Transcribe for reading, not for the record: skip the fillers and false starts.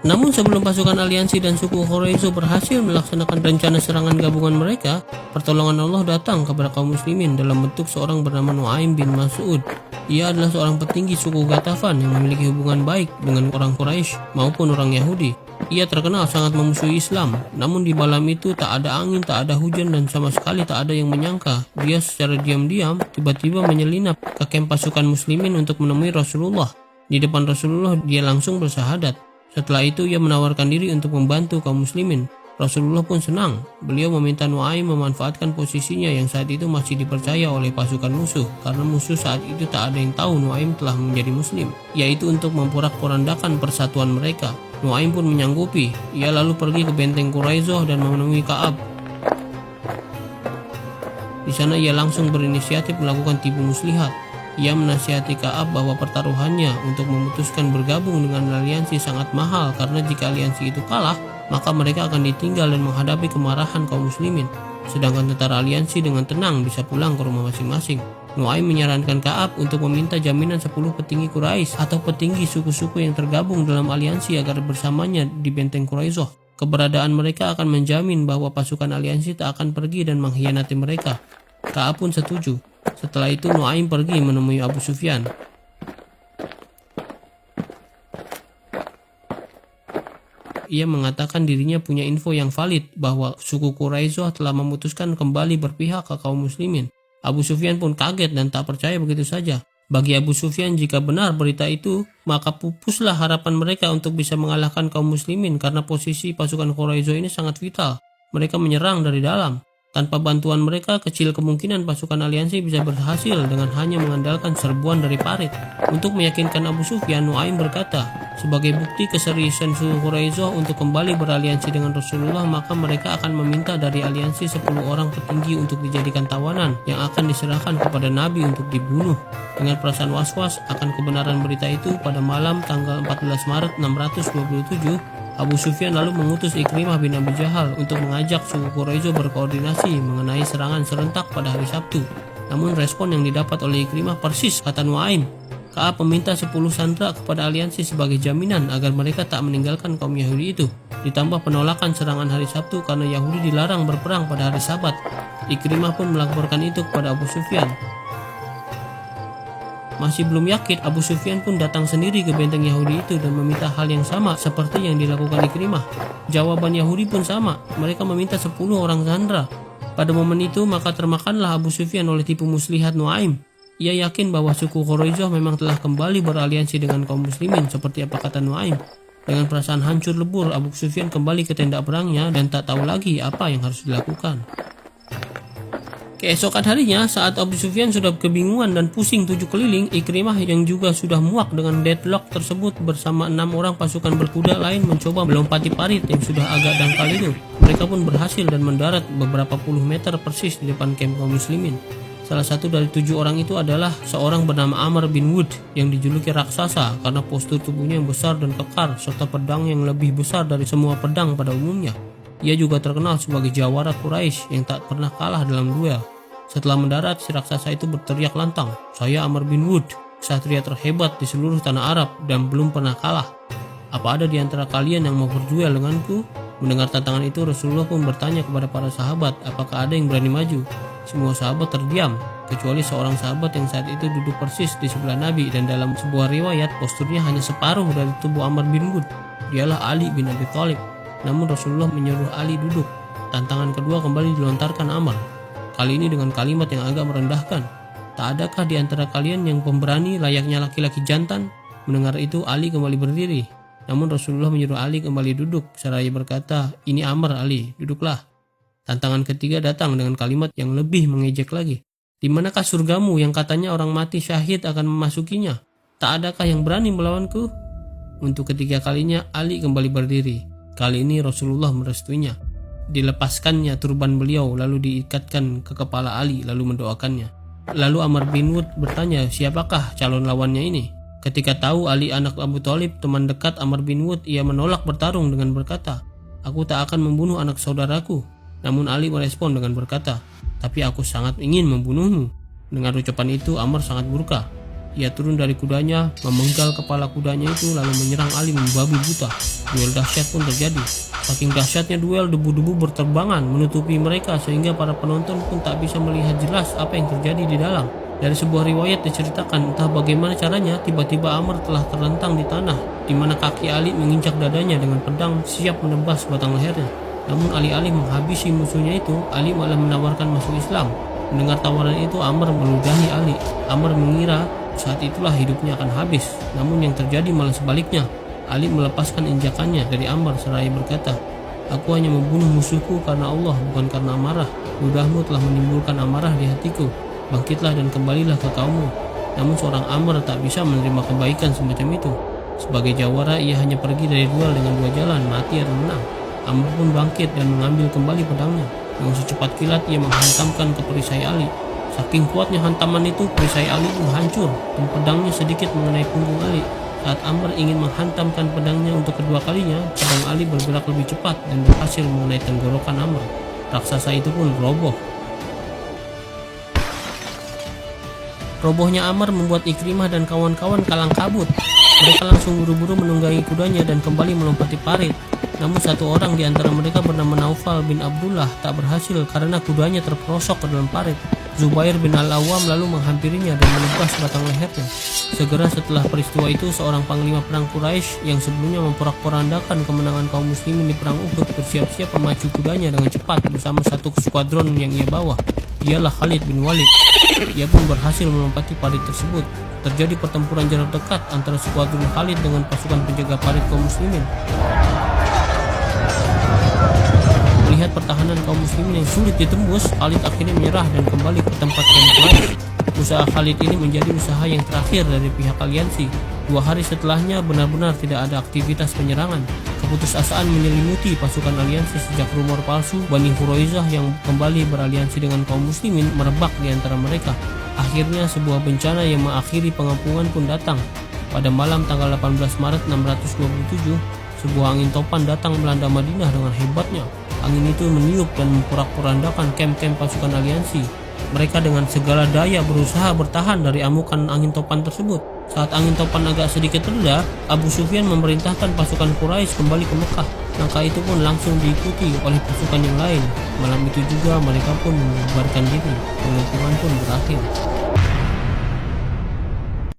Namun sebelum pasukan aliansi dan suku Quraisy berhasil melaksanakan rencana serangan gabungan mereka, pertolongan Allah datang kepada kaum muslimin dalam bentuk seorang bernama Nuaim bin Mas'ud. Ia adalah seorang petinggi suku Ghatafan yang memiliki hubungan baik dengan orang Quraisy maupun orang Yahudi. Ia terkenal sangat memusuhi Islam, namun di malam itu tak ada angin, tak ada hujan, dan sama sekali tak ada yang menyangka dia secara diam-diam tiba-tiba menyelinap ke kamp pasukan muslimin untuk menemui Rasulullah. Di depan Rasulullah dia langsung bersahadat. Setelah itu ia menawarkan diri untuk membantu kaum muslimin. Rasulullah pun senang. Beliau meminta Nuaim memanfaatkan posisinya yang saat itu masih dipercaya oleh pasukan musuh, karena musuh saat itu tak ada yang tahu Nuaim telah menjadi muslim, yaitu untuk memporak-porandakan persatuan mereka. Nuaim pun menyanggupi. Ia lalu pergi ke benteng Quraisyah dan menemui Ka'ab. Di sana ia langsung berinisiatif melakukan tipu muslihat. Ia menasihati Ka'ab bahwa pertaruhannya untuk memutuskan bergabung dengan aliansi sangat mahal, karena jika aliansi itu kalah, maka mereka akan ditinggal dan menghadapi kemarahan kaum muslimin. Sedangkan tentara aliansi dengan tenang bisa pulang ke rumah masing-masing. Nuaim menyarankan Ka'ab untuk meminta jaminan 10 petinggi Quraisy atau petinggi suku-suku yang tergabung dalam aliansi agar bersamanya di benteng Quraisyah. Keberadaan mereka akan menjamin bahwa pasukan aliansi tak akan pergi dan mengkhianati mereka. Ka'ab pun setuju. Setelah itu Nuaim pergi menemui Abu Sufyan. Ia mengatakan dirinya punya info yang valid bahwa suku Quraisyah telah memutuskan kembali berpihak ke kaum muslimin. Abu Sufyan pun kaget dan tak percaya begitu saja. Bagi Abu Sufyan, jika benar berita itu, maka pupuslah harapan mereka untuk bisa mengalahkan kaum muslimin, karena posisi pasukan Quraisyah ini sangat vital. Mereka menyerang dari dalam. Tanpa bantuan mereka, kecil kemungkinan pasukan aliansi bisa berhasil dengan hanya mengandalkan serbuan dari parit. Untuk meyakinkan Abu Sufyan, Nuaim berkata, sebagai bukti keseriusan suku Quraisyah untuk kembali beraliansi dengan Rasulullah, maka mereka akan meminta dari aliansi 10 orang petinggi untuk dijadikan tawanan yang akan diserahkan kepada Nabi untuk dibunuh. Dengan perasaan was-was akan kebenaran berita itu, pada malam tanggal 14 Maret 627, Abu Sufyan lalu mengutus Ikrimah bin Abi Jahal untuk mengajak suku Quraisy berkoordinasi mengenai serangan serentak pada hari Sabtu. Namun respon yang didapat oleh Ikrimah persis kata Nuaim. Ka'ab meminta 10 sandera kepada aliansi sebagai jaminan agar mereka tak meninggalkan kaum Yahudi itu. Ditambah penolakan serangan hari Sabtu karena Yahudi dilarang berperang pada hari Sabat. Ikrimah pun melaporkan itu kepada Abu Sufyan. Masih belum yakin, Abu Sufyan pun datang sendiri ke benteng Yahudi itu dan meminta hal yang sama seperti yang dilakukan Ikrimah. Jawaban Yahudi pun sama, mereka meminta 10 orang sandera. Pada momen itu maka termakanlah Abu Sufyan oleh tipu muslihat Nuaim. Ia yakin bahwa suku Quraisyah memang telah kembali beraliansi dengan kaum muslimin seperti apa kata Nuaim. Dengan perasaan hancur lebur, Abu Sufyan kembali ke tenda perangnya dan tak tahu lagi apa yang harus dilakukan. Keesokan harinya, saat Abu Sufyan sudah kebingungan dan pusing 7 keliling, Ikrimah yang juga sudah muak dengan deadlock tersebut bersama 6 orang pasukan berkuda lain mencoba melompati parit yang sudah agak dangkal itu. Mereka pun berhasil dan mendarat beberapa puluh meter persis di depan kamp kaum muslimin. Salah satu dari 7 orang itu adalah seorang bernama Amr bin Wud yang dijuluki raksasa karena postur tubuhnya yang besar dan kekar serta pedang yang lebih besar dari semua pedang pada umumnya. Ia juga terkenal sebagai jawara Quraisy yang tak pernah kalah dalam duel. Setelah mendarat, si raksasa itu berteriak lantang, "Saya Amr bin Wud, ksatria terhebat di seluruh tanah Arab dan belum pernah kalah. Apa ada di antara kalian yang mau berduel denganku?" Mendengar tantangan itu, Rasulullah pun bertanya kepada para sahabat, apakah ada yang berani maju. Semua sahabat terdiam, kecuali seorang sahabat yang saat itu duduk persis di sebelah Nabi, dan dalam sebuah riwayat posturnya hanya separuh dari tubuh Amr bin Wud. Dialah Ali bin Abi Thalib. Namun Rasulullah menyuruh Ali duduk. Tantangan kedua kembali dilontarkan Amr. Kali ini dengan kalimat yang agak merendahkan. "Tak adakah di antara kalian yang pemberani layaknya laki-laki jantan?" Mendengar itu, Ali kembali berdiri. Namun Rasulullah menyuruh Ali kembali duduk seraya berkata, "Ini Amr, Ali, duduklah." Tantangan ketiga datang dengan kalimat yang lebih mengejek lagi. "Di manakah surgamu yang katanya orang mati syahid akan memasukinya? Tak adakah yang berani melawanku?" Untuk ketiga kalinya, Ali kembali berdiri. Kali ini Rasulullah merestuinya. Dilepaskannya turban beliau lalu diikatkan ke kepala Ali lalu mendoakannya. Lalu Amr bin Wud bertanya siapakah calon lawannya ini. Ketika tahu Ali anak Abu Thalib, teman dekat Amr bin Wud, ia menolak bertarung dengan berkata, "Aku tak akan membunuh anak saudaraku." Namun Ali merespon dengan berkata, "Tapi aku sangat ingin membunuhmu." Dengan ucapan itu Amr sangat murka. Ia turun dari kudanya, memenggal kepala kudanya itu lalu menyerang Ali membabi buta. Duel dahsyat pun terjadi. Saking dahsyatnya duel, debu-debu berterbangan menutupi mereka sehingga para penonton pun tak bisa melihat jelas apa yang terjadi di dalam. Dari sebuah riwayat diceritakan entah bagaimana caranya tiba-tiba Amr telah terlentang di tanah, di mana kaki Ali menginjak dadanya dengan pedang siap menebas batang lehernya. Namun alih-alih menghabisi musuhnya itu, Ali malah menawarkan masuk Islam. Mendengar tawaran itu, Amr meludahi Ali. Amr mengira saat itulah hidupnya akan habis, namun yang terjadi malah sebaliknya. Ali melepaskan injakannya dari Amr seraya berkata, "Aku hanya membunuh musuhku karena Allah, bukan karena amarah. Ludahmu telah menimbulkan amarah di hatiku. Bangkitlah dan kembalilah ke kaummu." Namun seorang Amr tak bisa menerima kebaikan semacam itu. Sebagai jawara, ia hanya pergi dari duel dengan dua jalan, mati atau menang. Amr pun bangkit dan mengambil kembali pedangnya. Dengan secepat kilat ia menghantamkan ke perisai Ali. Saking kuatnya hantaman itu, perisai Ali pun hancur dan pedangnya sedikit mengenai punggung Ali. Saat Amr ingin menghantamkan pedangnya untuk kedua kalinya, pedang Ali bergerak lebih cepat dan berhasil mengenai tenggorokan Amr. Raksasa itu pun roboh. Robohnya Amr membuat Ikrimah dan kawan-kawan kalang kabut. Mereka langsung buru-buru menunggangi kudanya dan kembali melompati parit. Namun satu orang di antara mereka bernama Naufal bin Abdullah tak berhasil karena kudanya terperosok ke dalam parit. Zubair bin Al-Awwam lalu menghampirinya dan menebas batang lehernya. Segera setelah peristiwa itu, seorang panglima perang Quraisy yang sebelumnya memporak-porandakan kemenangan kaum muslimin di perang Uhud bersiap-siap memacu kudanya dengan cepat bersama satu skuadron yang ia bawa. Dialah Khalid bin Walid. Ia pun berhasil melompati parit tersebut. Terjadi pertempuran jarak dekat antara skuadron Khalid dengan pasukan penjaga parit kaum muslimin. Melihat pertahanan kaum muslimin yang sulit ditembus, Khalid akhirnya menyerah dan kembali ke tempat yang Quraisy. Usaha Khalid ini menjadi usaha yang terakhir dari pihak aliansi. 2 hari setelahnya benar-benar tidak ada aktivitas penyerangan. Keputusasaan menyelimuti pasukan aliansi sejak rumor palsu Bani Quraisyah yang kembali beraliansi dengan kaum muslimin merebak di antara mereka. Akhirnya sebuah bencana yang mengakhiri pengepungan pun datang. Pada malam tanggal 18 Maret 627, sebuah angin topan datang melanda Madinah dengan hebatnya. Angin itu meniup dan memporak-porandakan kamp-kamp pasukan aliansi. Mereka dengan segala daya berusaha bertahan dari amukan angin topan tersebut. Saat angin topan agak sedikit reda, Abu Sufyan memerintahkan pasukan Quraisy kembali ke Mekah. Langkah itu pun langsung diikuti oleh pasukan yang lain. Malam itu juga mereka pun membubarkan diri. Pengepungan pun berakhir.